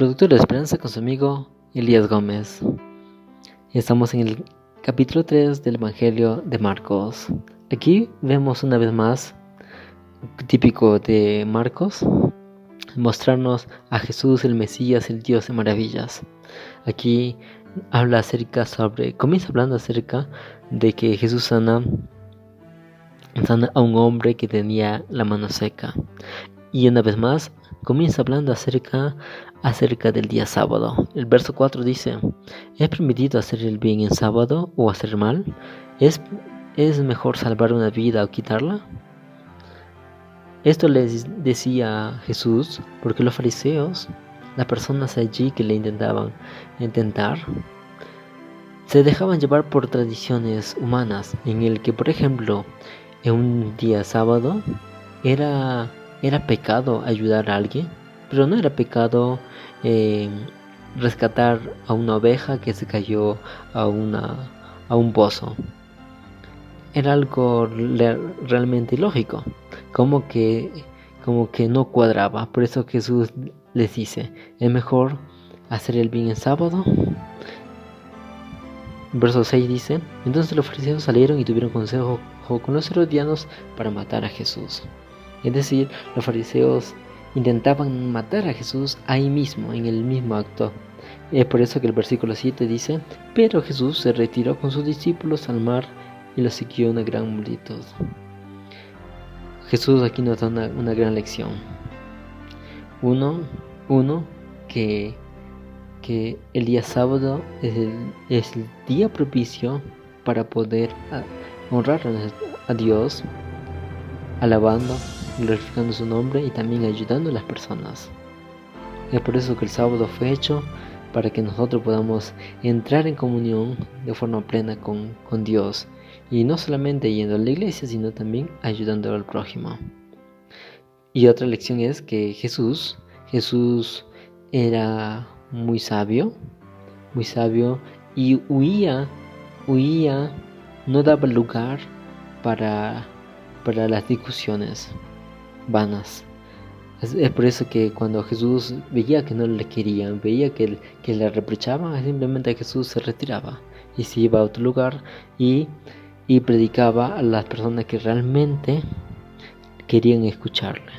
Producto de la Esperanza con su amigo Elías Gómez. Estamos en el capítulo 3 del Evangelio de Marcos. Aquí vemos una vez más, típico de Marcos, mostrarnos a Jesús, el Mesías, el Dios de maravillas. Aquí comienza hablando acerca de que Jesús sana a un hombre que tenía la mano seca. Y una vez más, comienza hablando acerca del día sábado. El verso 4 dice: ¿es permitido hacer el bien en sábado o hacer mal? ¿Es mejor salvar una vida o quitarla? Esto les decía Jesús porque los fariseos, las personas allí que le intentaban se dejaban llevar por tradiciones humanas, en el que, por ejemplo, en un día sábado era pecado ayudar a alguien, pero no era pecado rescatar a una oveja que se cayó a un pozo. Era algo realmente ilógico, como que no cuadraba. Por eso Jesús les dice: es mejor hacer el bien en sábado. Verso 6 dice: entonces los fariseos salieron y tuvieron consejo con los herodianos para matar a Jesús. Es decir, los fariseos intentaban matar a Jesús ahí mismo, en el mismo acto. Es por eso que el versículo 7 dice: pero Jesús se retiró con sus discípulos al mar y lo siguió una gran multitud. Jesús aquí nos da una gran lección. Uno, que el día sábado es el día propicio para poder honrar a Dios, alabando, glorificando su nombre y también ayudando a las personas. Es por eso que el sábado fue hecho para que nosotros podamos entrar en comunión de forma plena con Dios, y no solamente yendo a la iglesia, sino también ayudando al prójimo. Y otra lección es que Jesús era muy sabio y huía, no daba lugar para las discusiones vanas. Es por eso que cuando Jesús veía que no le querían, veía que le reprochaban, simplemente Jesús se retiraba y se iba a otro lugar y predicaba a las personas que realmente querían escucharle.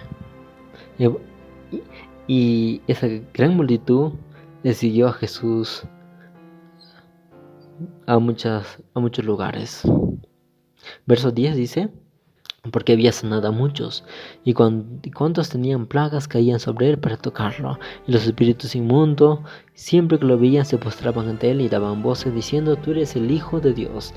Y esa gran multitud le siguió a Jesús a muchos lugares. Verso 10 dice: porque había sanado a muchos, y cuantos tenían plagas caían sobre él para tocarlo, y los espíritus inmundos, siempre que lo veían, se postraban ante él y daban voces diciendo: tú eres el Hijo de Dios.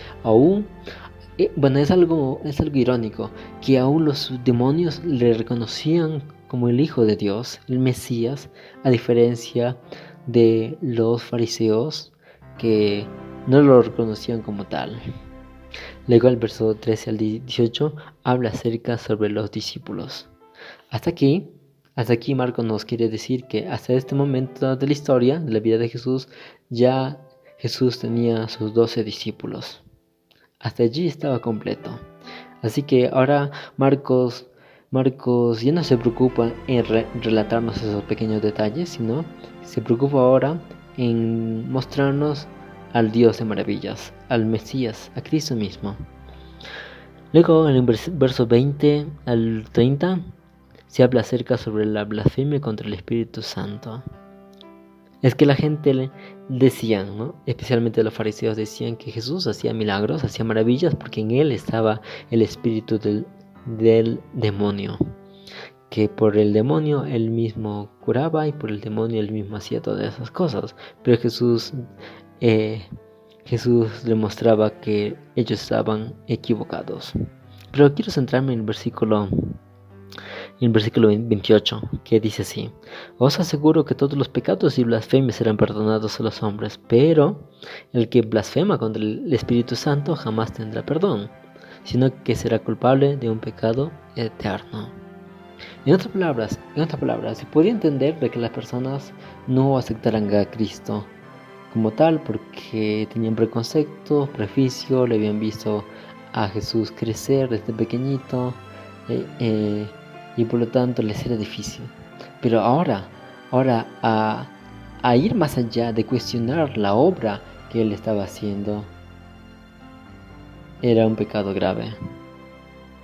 Es algo irónico, que aún los demonios le reconocían como el Hijo de Dios, el Mesías, a diferencia de los fariseos, que no lo reconocían como tal. Luego el verso 13 al 18 habla acerca sobre los discípulos. Hasta aquí Marcos nos quiere decir que hasta este momento de la historia, de la vida de Jesús, ya Jesús tenía sus 12 discípulos. Hasta allí estaba completo. Así que ahora Marcos ya no se preocupa en relatarnos esos pequeños detalles, sino se preocupa ahora en mostrarnos al Dios de maravillas, al Mesías, a Cristo mismo. Luego en el verso 20 al 30 se habla acerca sobre la blasfemia contra el Espíritu Santo. Es que la gente decían, ¿no? Especialmente los fariseos decían que Jesús hacía milagros, hacía maravillas porque en él estaba el espíritu del demonio, que por el demonio él mismo curaba y por el demonio él mismo hacía todas esas cosas. Pero Jesús demostraba que ellos estaban equivocados. Pero quiero centrarme en el versículo 28, que dice así: os aseguro que todos los pecados y blasfemias serán perdonados a los hombres, pero el que blasfema contra el Espíritu Santo jamás tendrá perdón, sino que será culpable de un pecado eterno. En otras palabras, se podía entender de que las personas no aceptaran a Cristo como tal porque tenían preconceptos, prejuicio, le habían visto a Jesús crecer desde pequeñito, y por lo tanto les era difícil. Pero ahora a ir más allá, de cuestionar la obra que él estaba haciendo, era un pecado grave.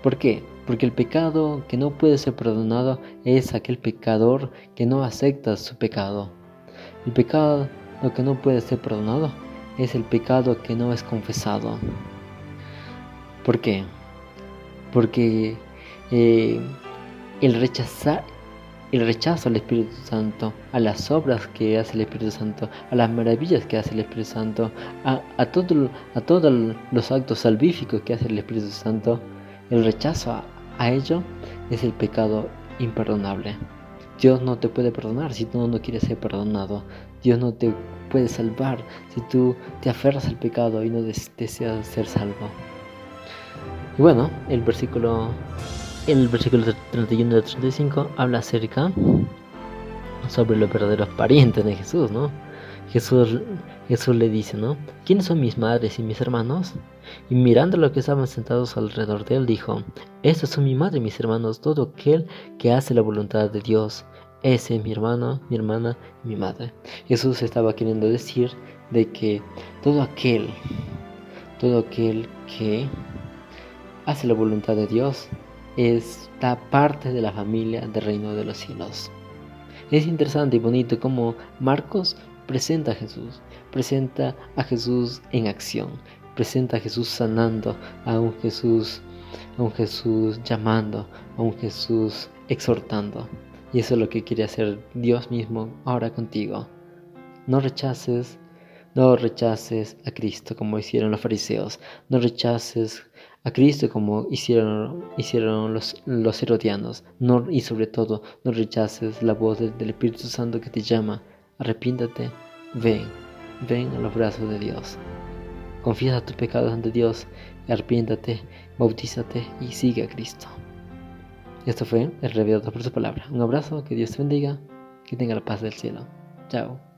¿Por qué? Porque el pecado que no puede ser perdonado es aquel pecador que no acepta su pecado. El pecado que no puede ser perdonado es el pecado que no es confesado. ¿Por qué? Porque el rechazo al Espíritu Santo, a las obras que hace el Espíritu Santo, a las maravillas que hace el Espíritu Santo, a todos los actos salvíficos que hace el Espíritu Santo, el rechazo a ello es el pecado imperdonable. Dios no te puede perdonar si tú no quieres ser perdonado. Dios no te puede salvar si tú te aferras al pecado y no deseas ser salvo. Y bueno, el versículo 31 al 35 habla acerca sobre los verdaderos parientes de Jesús, ¿no? Jesús le dice, ¿no? ¿Quiénes son mis madres y mis hermanos? Y mirando a los que estaban sentados alrededor de él, dijo, estos son mi madre y mis hermanos, todo aquel que hace la voluntad de Dios. Ese es mi hermano, mi hermana y mi madre. Jesús estaba queriendo decir de que todo aquel que hace la voluntad de Dios está parte de la familia del reino de los cielos. Es interesante y bonito cómo Marcos presenta a Jesús en acción, presenta a Jesús sanando, a un Jesús llamando, a un Jesús exhortando. Y eso es lo que quiere hacer Dios mismo ahora contigo. No rechaces a Cristo como hicieron los fariseos. No rechaces a Cristo como hicieron los herodianos. Y sobre todo, no rechaces la voz del Espíritu Santo que te llama. Arrepiéntate, ven a los brazos de Dios. Confiesa tus pecados ante Dios, arrepiéntate, bautízate y sigue a Cristo. Esto fue el Revelador por su palabra. Un abrazo, que Dios te bendiga, que tenga la paz del cielo. Chao.